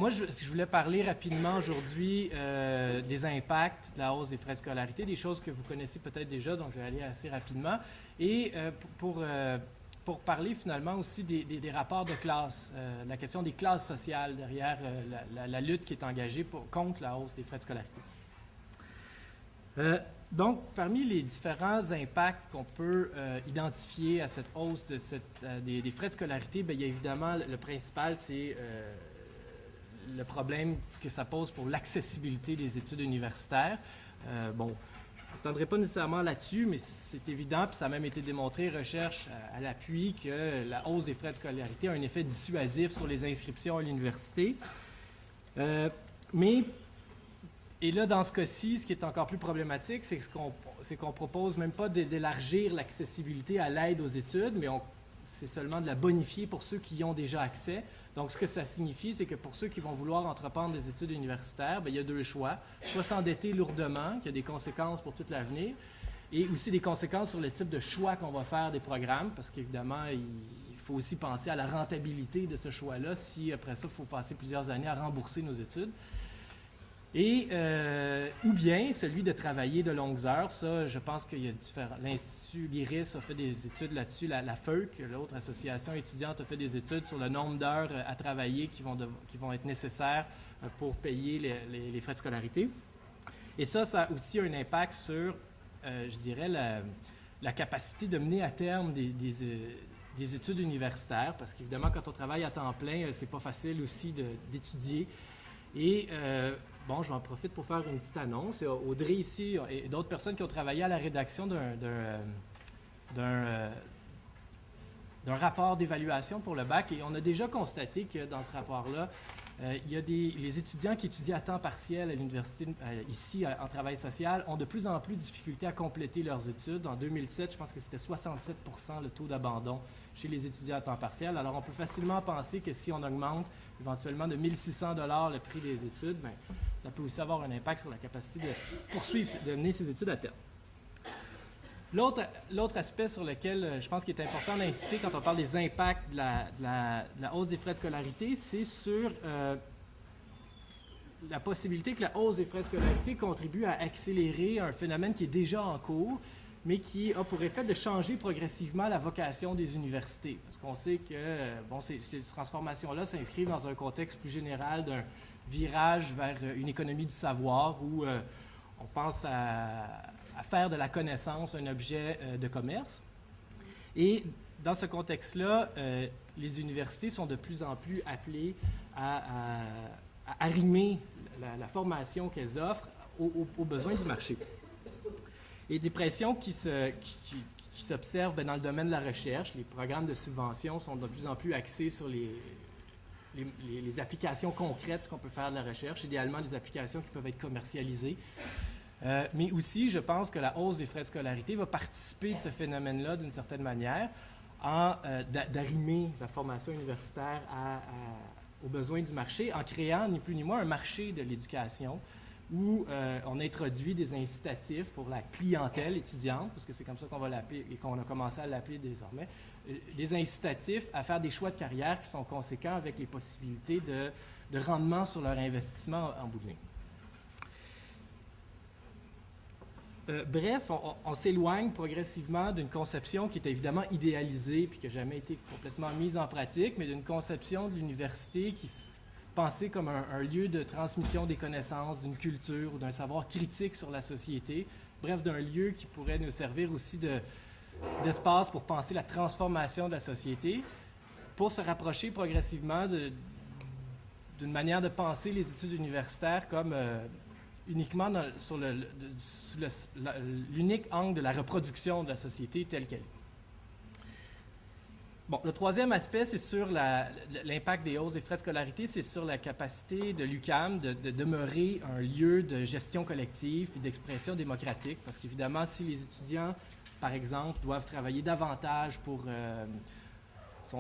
moi, je voulais parler rapidement aujourd'hui des impacts de la hausse des frais de scolarité, des choses que vous connaissez peut-être déjà, donc je vais aller assez rapidement. Et pour parler finalement aussi des rapports de classe, la question des classes sociales derrière la lutte qui est engagée contre la hausse des frais de scolarité. Donc, parmi les différents impacts qu'on peut identifier à cette hausse des frais de scolarité, bien, il y a évidemment le principal, c'est le problème que ça pose pour l'accessibilité des études universitaires. Bon, je ne m'attendrai pas nécessairement là-dessus, mais c'est évident, puis ça a même été démontré, recherche à l'appui, que la hausse des frais de scolarité a un effet dissuasif sur les inscriptions à l'université. Et là, dans ce cas-ci, ce qui est encore plus problématique, c'est qu'on propose même pas d'élargir l'accessibilité à l'aide aux études, mais c'est seulement de la bonifier pour ceux qui y ont déjà accès. Donc, ce que ça signifie, c'est que pour ceux qui vont vouloir entreprendre des études universitaires, bien, il y a deux choix. Soit s'endetter lourdement, qui a des conséquences pour tout l'avenir, et aussi des conséquences sur le type de choix qu'on va faire des programmes, parce qu'évidemment, il faut aussi penser à la rentabilité de ce choix-là, si après ça, il faut passer plusieurs années à rembourser nos études. Ou bien celui de travailler de longues heures. Ça, je pense qu'il y a différents. L'Institut l'IRIS a fait des études là-dessus. La FEUC, l'autre association étudiante, a fait des études sur le nombre d'heures à travailler qui vont être nécessaires pour payer les frais de scolarité. Et ça a aussi un impact sur, je dirais, la capacité de mener à terme des études universitaires, parce qu'évidemment, quand on travaille à temps plein, c'est pas facile aussi d'étudier. Et bon, je m'en profite pour faire une petite annonce. Audrey ici et d'autres personnes qui ont travaillé à la rédaction d'un rapport d'évaluation pour le bac. Et on a déjà constaté que dans ce rapport-là, il y a les étudiants qui étudient à temps partiel à l'université ici en travail social ont de plus en plus de difficultés à compléter leurs études. En 2007, je pense que c'était 67 % le taux d'abandon chez les étudiants à temps partiel. Alors, on peut facilement penser que si on augmente éventuellement de 1 600 $ le prix des études, bien, ça peut aussi avoir un impact sur la capacité de poursuivre, de mener ses études à terme. L'autre aspect sur lequel je pense qu'il est important d'insister quand on parle des impacts de la hausse des frais de scolarité, c'est sur la possibilité que la hausse des frais de scolarité contribue à accélérer un phénomène qui est déjà en cours, mais qui a pour effet de changer progressivement la vocation des universités. Parce qu'on sait que ces transformations-là s'inscrivent dans un contexte plus général d'un virage vers une économie du savoir où on pense à faire de la connaissance un objet de commerce. Et dans ce contexte-là, les universités sont de plus en plus appelées à arrimer la formation qu'elles offrent aux besoins du marché. Et des pressions qui s'observent dans le domaine de la recherche. Les programmes de subvention sont de plus en plus axés sur les applications concrètes qu'on peut faire de la recherche, idéalement des applications qui peuvent être commercialisées. Mais aussi, je pense que la hausse des frais de scolarité va participer de ce phénomène-là d'une certaine manière, d'arrimer la formation universitaire aux besoins du marché, en créant ni plus ni moins un marché de l'éducation où on introduit des incitatifs pour la clientèle étudiante, parce que c'est comme ça qu'on va l'appeler et qu'on a commencé à l'appeler désormais, des incitatifs à faire des choix de carrière qui sont conséquents avec les possibilités de rendement sur leur investissement en bout de ligne. Bref, on s'éloigne progressivement d'une conception qui est évidemment idéalisée puis qui n'a jamais été complètement mise en pratique, mais d'une conception de l'université qui pensée comme un lieu de transmission des connaissances, d'une culture ou d'un savoir critique sur la société. Bref, d'un lieu qui pourrait nous servir aussi d'espace pour penser la transformation de la société, pour se rapprocher progressivement d'une manière de penser les études universitaires comme uniquement sur l'unique angle de la reproduction de la société telle qu'elle est. Bon, le troisième aspect, c'est sur l'impact des hausses des frais de scolarité, c'est sur la capacité de l'UQAM de demeurer un lieu de gestion collective et d'expression démocratique. Parce qu'évidemment, si les étudiants, par exemple, doivent travailler davantage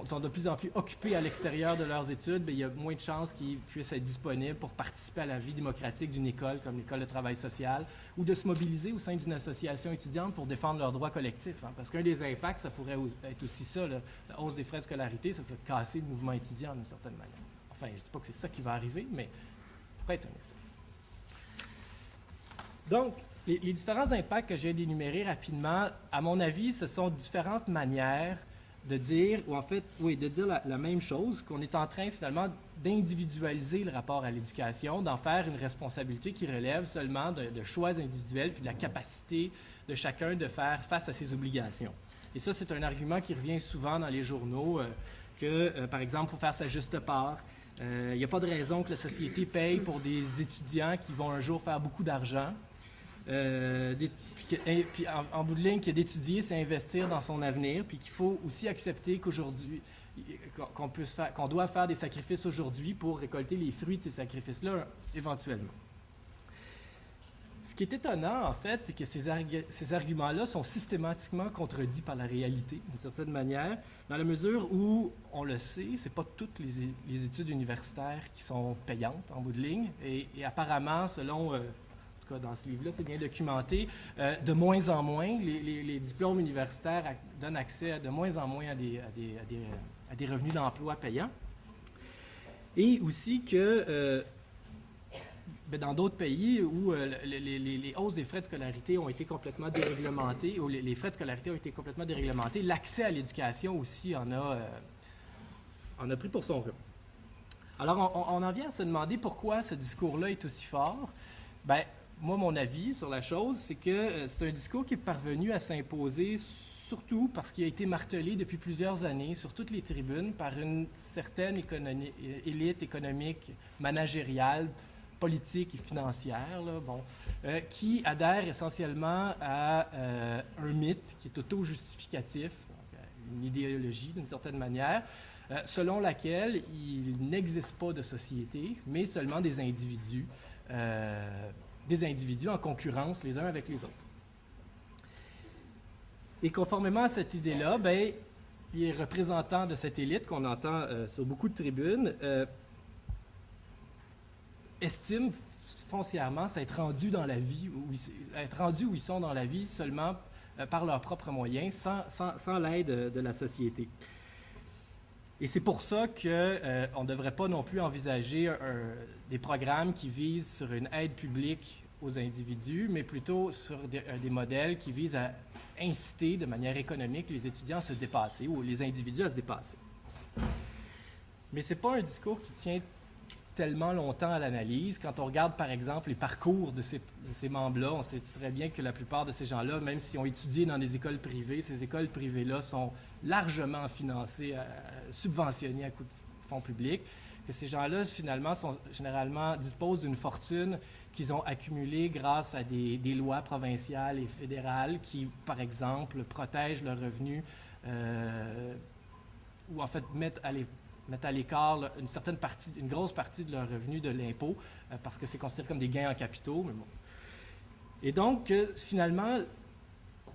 sont de plus en plus occupés à l'extérieur de leurs études, bien, il y a moins de chances qu'ils puissent être disponibles pour participer à la vie démocratique d'une école, comme l'école de travail social, ou de se mobiliser au sein d'une association étudiante pour défendre leurs droits collectifs. Hein, parce qu'un des impacts, ça pourrait être aussi ça, la hausse des frais de scolarité, ça serait casser le mouvement étudiant d'une certaine manière. Enfin, je ne dis pas que c'est ça qui va arriver, mais ça pourrait être un effet. Donc, les différents impacts que j'ai d'énumérer rapidement, à mon avis, ce sont différentes manières de dire, ou en fait, oui, de dire la même chose, qu'on est en train finalement d'individualiser le rapport à l'éducation, d'en faire une responsabilité qui relève seulement de choix individuels puis de la capacité de chacun de faire face à ses obligations. Et ça, c'est un argument qui revient souvent dans les journaux, par exemple, il faut faire sa juste part. Il n'y a pas de raison que la société paye pour des étudiants qui vont un jour faire beaucoup d'argent. Puis en bout de ligne, que d'étudier, c'est investir dans son avenir, puis qu'il faut aussi accepter qu'aujourd'hui, qu'on doit faire des sacrifices aujourd'hui pour récolter les fruits de ces sacrifices-là éventuellement. Ce qui est étonnant, en fait, c'est que ces arguments-là sont systématiquement contredits par la réalité, d'une certaine manière, dans la mesure où, on le sait, c'est pas toutes les études universitaires qui sont payantes, en bout de ligne, et apparemment, selon... dans ce livre-là, c'est bien documenté, de moins en moins, les diplômes universitaires donnent accès de moins en moins à des revenus d'emploi payants. Et aussi que dans d'autres pays où les hausses des frais de scolarité ont été complètement déréglementées, ou les frais de scolarité ont été complètement déréglementés, l'accès à l'éducation aussi en a pris pour son rôle. Alors, on en vient à se demander pourquoi ce discours-là est aussi fort. Bien, moi, mon avis sur la chose, c'est que c'est un discours qui est parvenu à s'imposer surtout parce qu'il a été martelé depuis plusieurs années sur toutes les tribunes par une certaine élite économique, managériale, politique et financière, là, qui adhère essentiellement à un mythe qui est auto-justificatif, une idéologie d'une certaine manière, selon laquelle il n'existe pas de société, mais seulement des individus en concurrence les uns avec les autres. Et conformément à cette idée-là, ben, les représentants de cette élite qu'on entend sur beaucoup de tribunes estiment foncièrement s'être rendus dans la vie, être rendus où ils sont dans la vie seulement par leurs propres moyens, sans l'aide de la société. Et c'est pour ça qu'on ne devrait pas non plus envisager des programmes qui visent sur une aide publique aux individus, mais plutôt sur des modèles qui visent à inciter de manière économique les étudiants à se dépasser ou les individus à se dépasser. Mais ce n'est pas un discours qui tient tellement longtemps à l'analyse. Quand on regarde, par exemple, les parcours de ces membres-là, on sait très bien que la plupart de ces gens-là, même s'ils ont étudié dans des écoles privées, ces écoles privées-là sont largement financées, subventionnées à coups de fonds publics, que ces gens-là, finalement, disposent d'une fortune qu'ils ont accumulée grâce à des lois provinciales et fédérales qui, par exemple, protègent leurs revenus ou en fait mettent à l'écart là, une grosse partie de leurs revenus de l'impôt parce que c'est considéré comme des gains en capitaux. Mais bon. Et donc, finalement,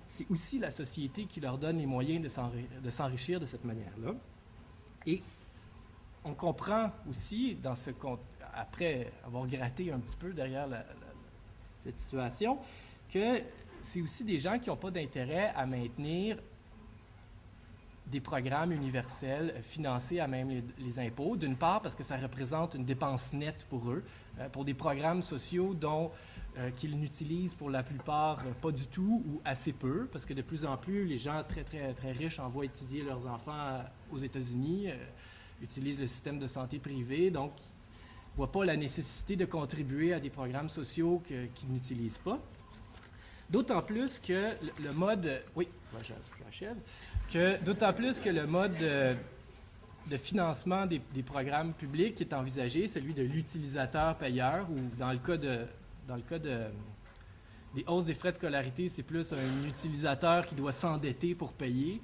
c'est aussi la société qui leur donne les moyens de s'enrichir de cette manière-là. Et on comprend aussi, après avoir gratté un petit peu derrière cette situation, que c'est aussi des gens qui n'ont pas d'intérêt à maintenir des programmes universels financés à même les impôts. D'une part, parce que ça représente une dépense nette pour eux, pour des programmes sociaux qu'ils n'utilisent pour la plupart pas du tout ou assez peu, parce que de plus en plus, les gens très, très, très riches envoient étudier leurs enfants aux États-Unis, utilisent le système de santé privé, donc ne voient pas la nécessité de contribuer à des programmes sociaux qu'ils n'utilisent pas. D'autant plus que le mode... Oui, j'achève. D'autant plus que le mode de financement des programmes publics qui est envisagé, celui de l'utilisateur-payeur, ou dans le cas des hausses des frais de scolarité, c'est plus un utilisateur qui doit s'endetter pour payer.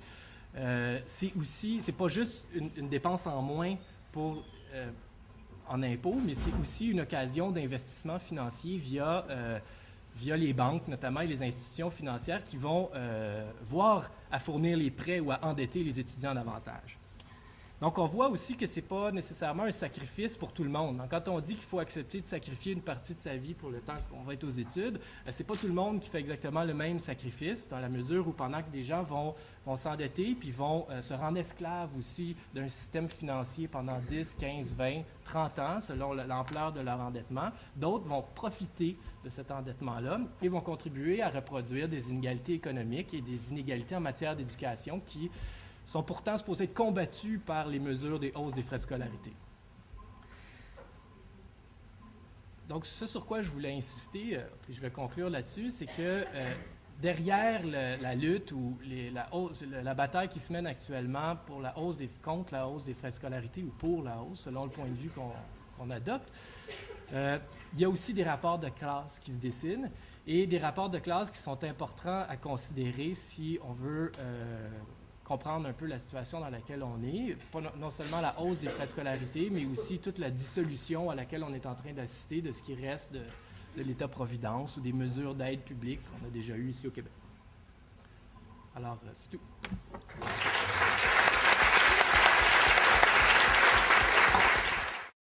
C'est pas juste une dépense en moins en impôts, mais c'est aussi une occasion d'investissement financier via les banques notamment et les institutions financières qui vont voir à fournir les prêts ou à endetter les étudiants davantage. Donc, on voit aussi que ce n'est pas nécessairement un sacrifice pour tout le monde. Donc, quand on dit qu'il faut accepter de sacrifier une partie de sa vie pour le temps qu'on va être aux études, ce n'est pas tout le monde qui fait exactement le même sacrifice, dans la mesure où pendant que des gens vont s'endetter puis vont se rendre esclaves aussi d'un système financier pendant 10, 15, 20, 30 ans, selon l'ampleur de leur endettement, d'autres vont profiter de cet endettement-là et vont contribuer à reproduire des inégalités économiques et des inégalités en matière d'éducation qui sont pourtant supposés être combattus par les mesures des hausses des frais de scolarité. Donc, ce sur quoi je voulais insister, puis je vais conclure là-dessus, c'est que derrière la lutte ou la bataille qui se mène actuellement contre la hausse des frais de scolarité ou pour la hausse, selon le point de vue qu'on adopte, il y a aussi des rapports de classe qui se dessinent et des rapports de classe qui sont importants à considérer si on veut comprendre un peu la situation dans laquelle on est, pas non seulement la hausse des frais de scolarité, mais aussi toute la dissolution à laquelle on est en train d'assister de ce qui reste de l'État-providence ou des mesures d'aide publique qu'on a déjà eues ici au Québec. Alors, c'est tout.